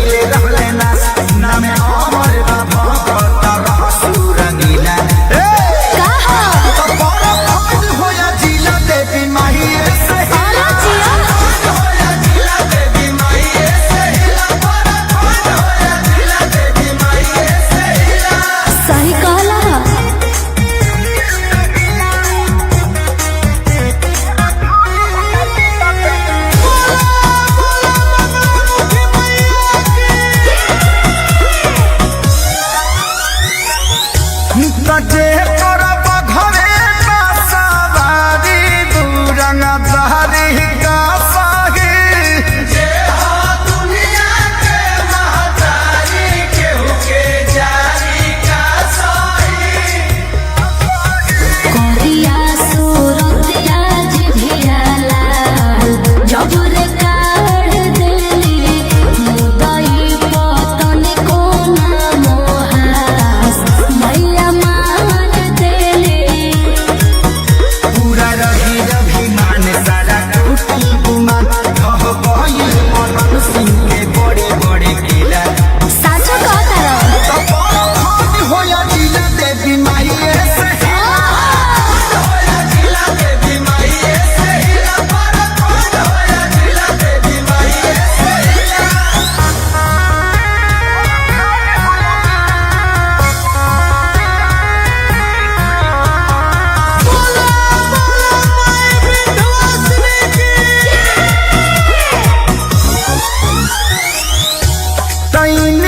कइले रहले ना नाम अमर बाबा तारा सुरंगीला ए कहा तो बड़ा खोज होया जिला देवी माही से अरे जिया होया जिला देवी माही से हिला बड़ा खोज होया जिला देवी माही से हिला सही कहला कटे तोरा बघरे का सवारी दूरंग जहरी का साही जे हो दुनिया के महतारी केहू के जारी का साही कोरिया सूरतिया जिभियाला जबर काढ़ देली मुदई पतन को नाम हास मैया मान देली पूरा रही अभिमान सारा टूटी गुमान कह गई मनन सिंह के बड़े बड़े किला साचो कहता रहो तो बड़ा खोज होया जिला देवी माही से होया जिला देवी माही से हिला बड़ा खोज होया जिला देवी माही से हिला तैन